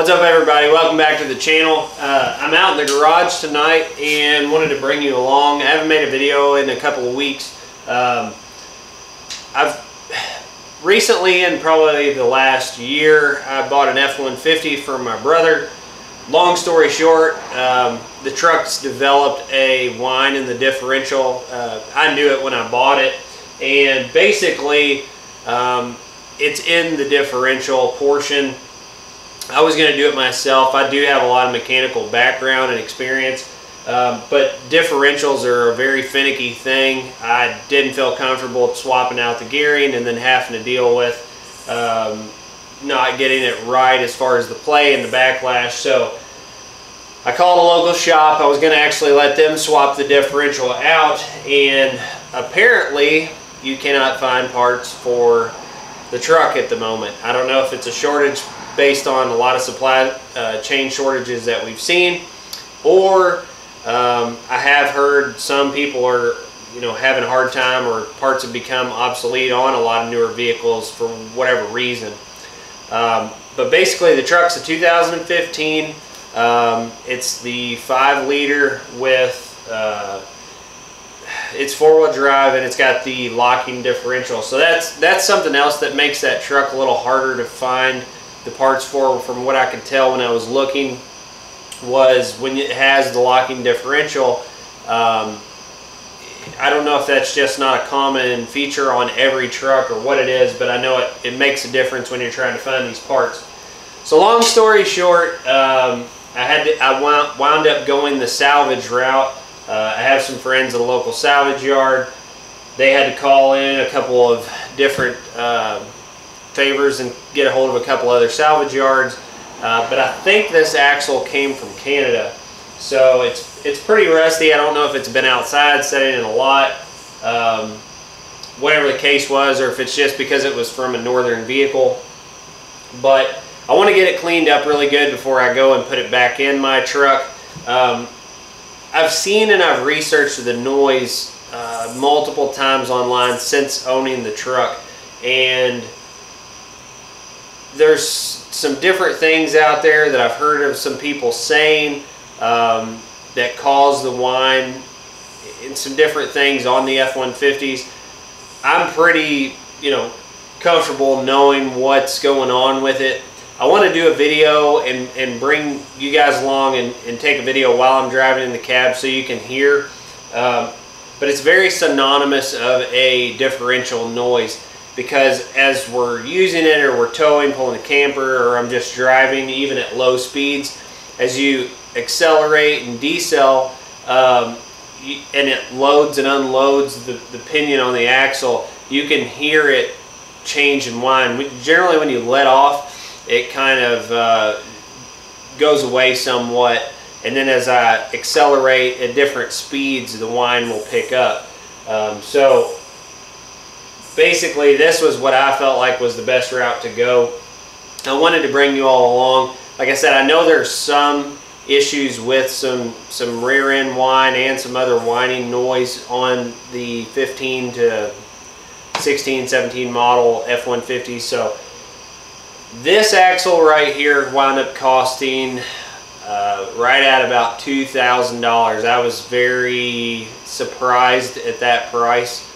What's up, everybody? Welcome back to the channel. I'm out in the garage tonight and wanted to bring you along. I haven't made a video in a couple of weeks. I've recently, in probably the last year, I bought an F-150 for my brother. Long story short, the truck's developed a whine in the differential. I knew it when I bought it, and basically it's in the differential portion. I was going to do it myself. I do have a lot of mechanical background and experience, but differentials are a very finicky thing. I didn't feel comfortable swapping out the gearing and then having to deal with not getting it right as far as the play and the backlash. So I called a local shop. I was going to actually let them swap the differential out, and apparently you cannot find parts for the truck at the moment. I don't know if it's a shortage based on a lot of supply chain shortages that we've seen, or I have heard some people are having a hard time, or parts have become obsolete on a lot of newer vehicles for whatever reason. But basically the truck's a 2015. It's the 5-liter with it's 4-wheel drive, and it's got the locking differential. So that's something else that makes that truck a little harder to find the parts for. From what I could tell when I was looking, was when it has the locking differential. I don't know if that's just not a common feature on every truck or what it is, but I know it makes a difference when you're trying to find these parts. So long story short, I wound up going the salvage route. I have some friends at a local salvage yard. They had to call in a couple of different favors and get a hold of a couple other salvage yards. But I think this axle came from Canada, so it's pretty rusty. I don't know if it's been outside sitting in a lot, whatever the case was, or if it's just because it was from a northern vehicle. But I want to get it cleaned up really good before I go and put it back in my truck. I've seen and I've researched the noise multiple times online since owning the truck, and there's some different things out there that I've heard of some people saying that cause the whine, and some different things on the F-150s. I'm pretty comfortable knowing what's going on with it. I want to do a video and bring you guys along and take a video while I'm driving in the cab so you can hear. But it's very synonymous of a differential noise, because as we're using it, or we're towing, pulling a camper, or I'm just driving even at low speeds, as you accelerate and decel, and it loads and unloads the pinion on the axle, you can hear it change and whine. Generally when you let off, it kind of goes away somewhat, and then as I accelerate at different speeds, the whine will pick up. So basically this was what I felt like was the best route to go. I wanted to bring you all along. Like I said, I know there's some issues with some rear end whine and some other whining noise on the 15 to 16, 17 model F-150. So this axle right here wound up costing right at about $2,000. I was very surprised at that price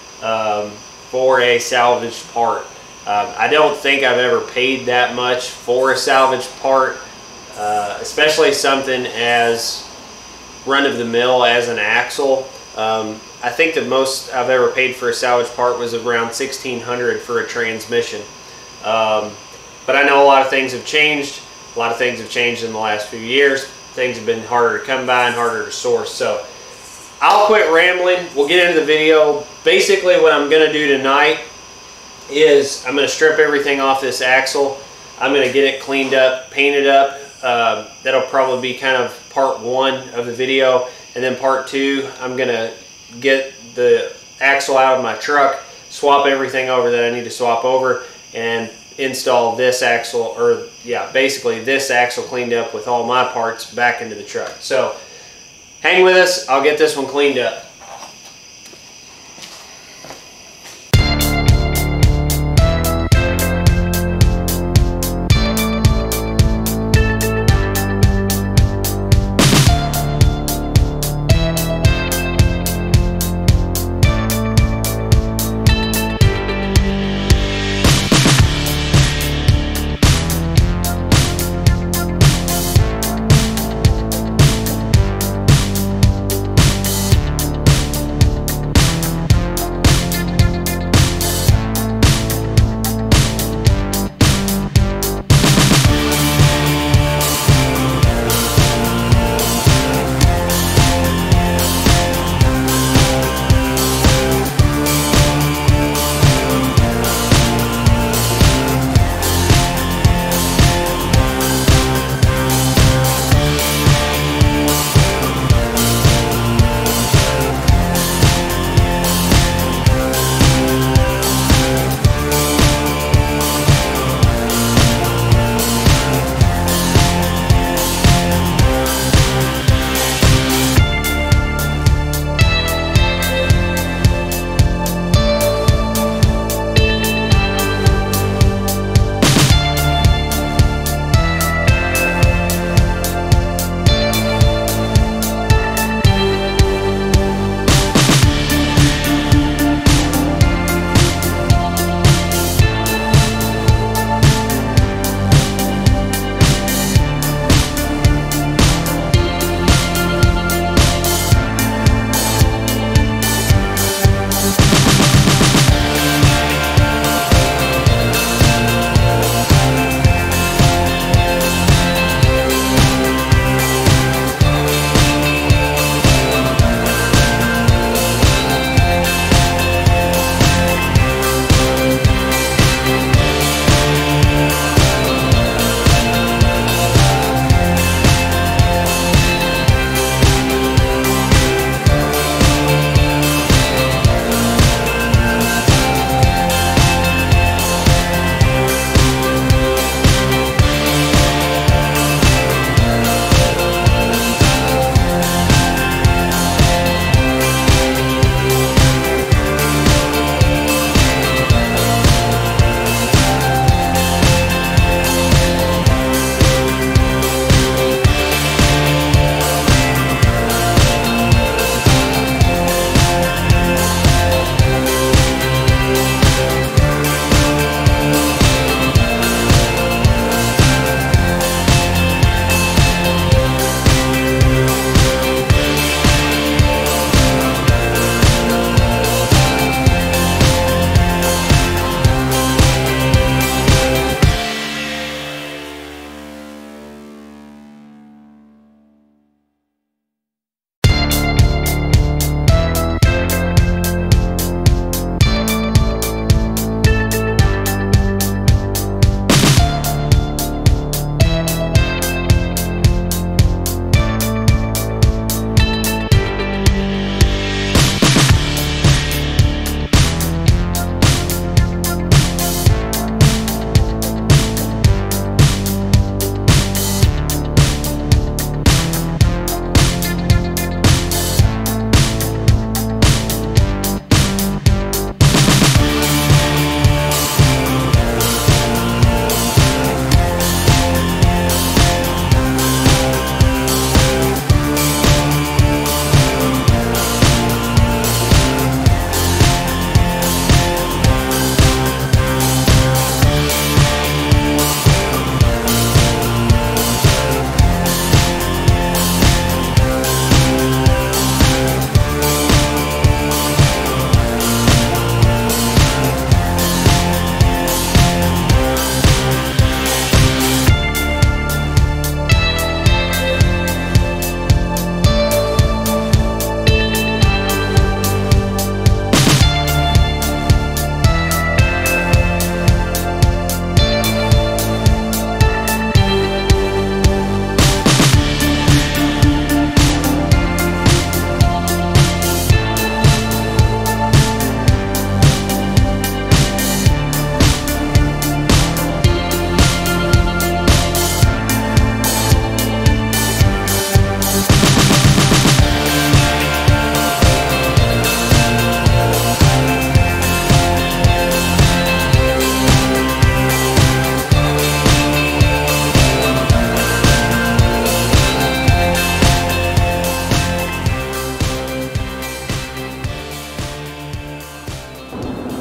for a salvaged part. I don't think I've ever paid that much for a salvaged part, especially something as run-of-the-mill as an axle. I think the most I've ever paid for a salvage part was around $1,600 for a transmission. But I know a lot of things have changed. A lot of things have changed in the last few years. Things have been harder to come by and harder to source. So I'll quit rambling. We'll get into the video. Basically what I'm going to do tonight is I'm going to strip everything off this axle. I'm going to get it cleaned up, painted up. That'll probably be kind of part 1 of the video. And then part 2, I'm going to get the axle out of my truck, swap everything over that I need to swap over, and install this axle, or yeah, basically this axle cleaned up with all my parts back into the truck. So hang with us, I'll get this one cleaned up.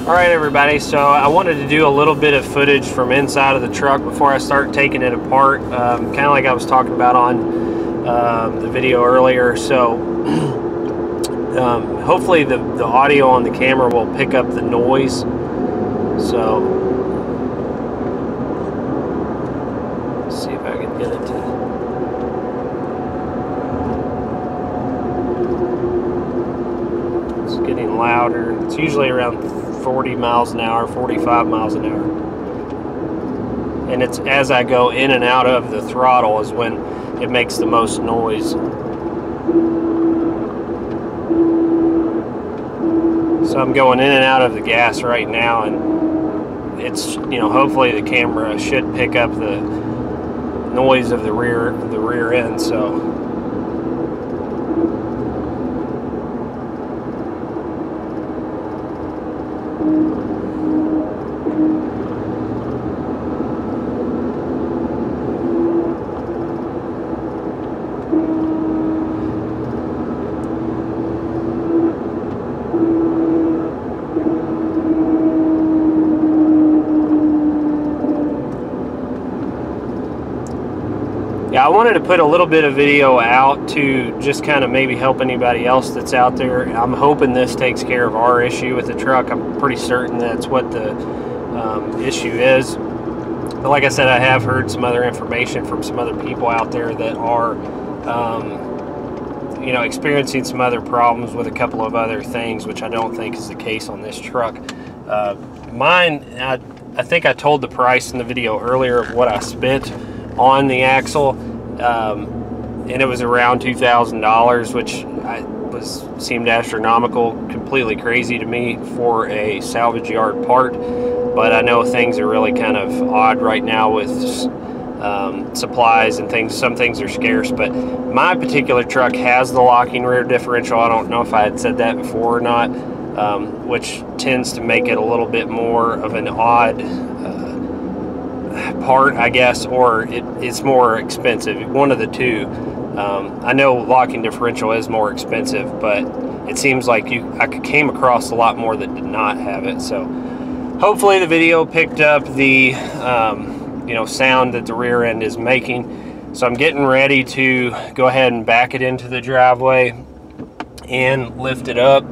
Alright everybody, so I wanted to do a little bit of footage from inside of the truck before I start taking it apart, kind of like I was talking about on the video earlier. So hopefully the audio on the camera will pick up the noise. So let's see if I can get it to... It's getting louder. It's usually around 40 miles an hour, 45 miles an hour. And it's as I go in and out of the throttle is when it makes the most noise. So I'm going in and out of the gas right now, and it's, you know, hopefully the camera should pick up the noise of the rear end. So yeah, I wanted to put a little bit of video out to just kind of maybe help anybody else that's out there. I'm hoping this takes care of our issue with the truck. I'm pretty certain that's what the issue is. But like I said, I have heard some other information from some other people out there that are, you know, experiencing some other problems with a couple of other things, which I don't think is the case on this truck. Mine, I think I told the price in the video earlier of what I spent on the axle, and it was around $2,000, which seemed astronomical, completely crazy to me for a salvage yard part. But I know things are really kind of odd right now with supplies and things. Some things are scarce, but my particular truck has the locking rear differential. I don't know if I had said that before or not, which tends to make it a little bit more of an odd part, I guess, or it's more expensive. One of the two. I know locking differential is more expensive, but it seems like I came across a lot more that did not have it. So hopefully the video picked up the you know, sound that the rear end is making. So I'm getting ready to go ahead and back it into the driveway and lift it up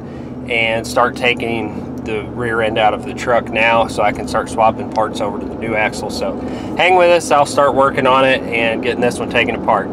and start taking the rear end out of the truck now, so I can start swapping parts over to the new axle. So hang with us, I'll start working on it and getting this one taken apart.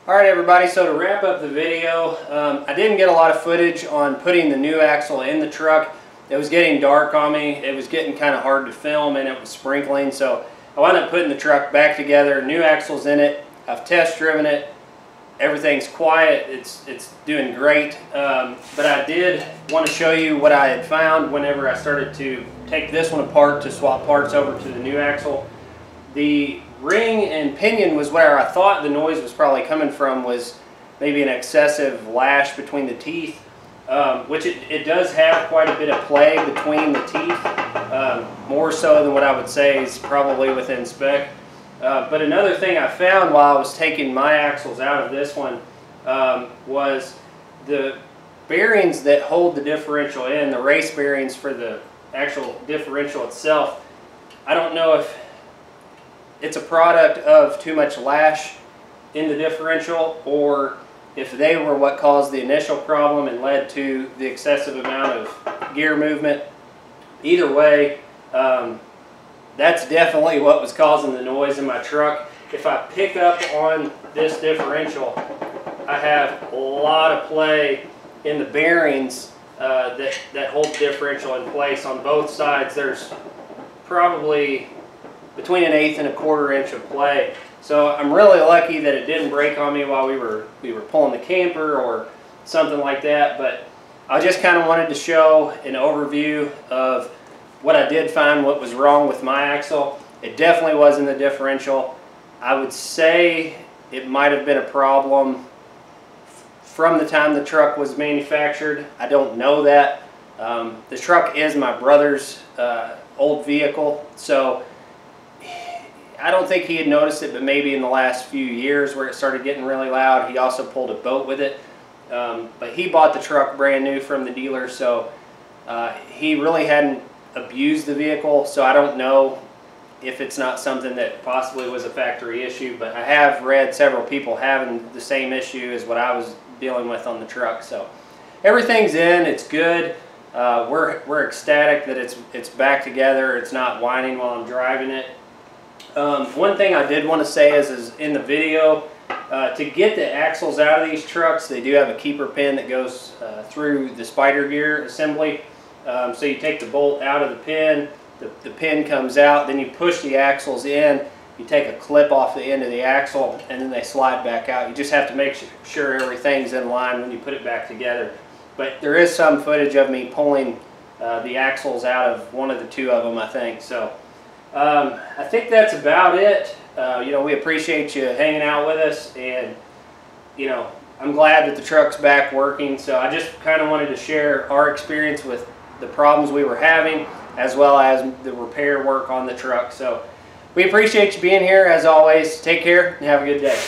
Alright everybody, so to wrap up the video, I didn't get a lot of footage on putting the new axle in the truck. It was getting dark on me, it was getting kind of hard to film, and it was sprinkling, so I wound up putting the truck back together. New axle's in it, I've test driven it, everything's quiet, it's doing great, but I did want to show you what I had found whenever I started to take this one apart to swap parts over to the new axle. The ring and pinion was where I thought the noise was probably coming from, was maybe an excessive lash between the teeth, which it does have quite a bit of play between the teeth, more so than what I would say is probably within spec. But another thing I found while I was taking my axles out of this one was the bearings that hold the differential in, the race bearings for the actual differential itself. I don't know if it's a product of too much lash in the differential, or if they were what caused the initial problem and led to the excessive amount of gear movement. Either way, that's definitely what was causing the noise in my truck. If I pick up on this differential, I have a lot of play in the bearings that hold the differential in place on both sides. There's probably between 1/8 and 1/4 inch of play. So I'm really lucky that it didn't break on me while we were pulling the camper or something like that. But I just kind of wanted to show an overview of what I did find, what was wrong with my axle. It definitely wasn't the differential. I would say it might have been a problem from the time the truck was manufactured. I don't know that. The truck is my brother's old vehicle, so I don't think he had noticed it, but maybe in the last few years where it started getting really loud. He also pulled a boat with it, but he bought the truck brand new from the dealer, so he really hadn't abused the vehicle, so I don't know if it's not something that possibly was a factory issue, but I have read several people having the same issue as what I was dealing with on the truck. So everything's in, it's good. We're ecstatic that it's back together. It's not whining while I'm driving it. One thing I did want to say is in the video, to get the axles out of these trucks, they do have a keeper pin that goes through the spider gear assembly. So you take the bolt out of the pin, the pin comes out, then you push the axles in, you take a clip off the end of the axle, and then they slide back out. You just have to make sure everything's in line when you put it back together. But there is some footage of me pulling the axles out of one of the two of them, I think. So I think that's about it. You know, we appreciate you hanging out with us, and you know, I'm glad that the truck's back working. So I just kind of wanted to share our experience with the problems we were having, as well as the repair work on the truck. So we appreciate you being here as always. Take care and have a good day.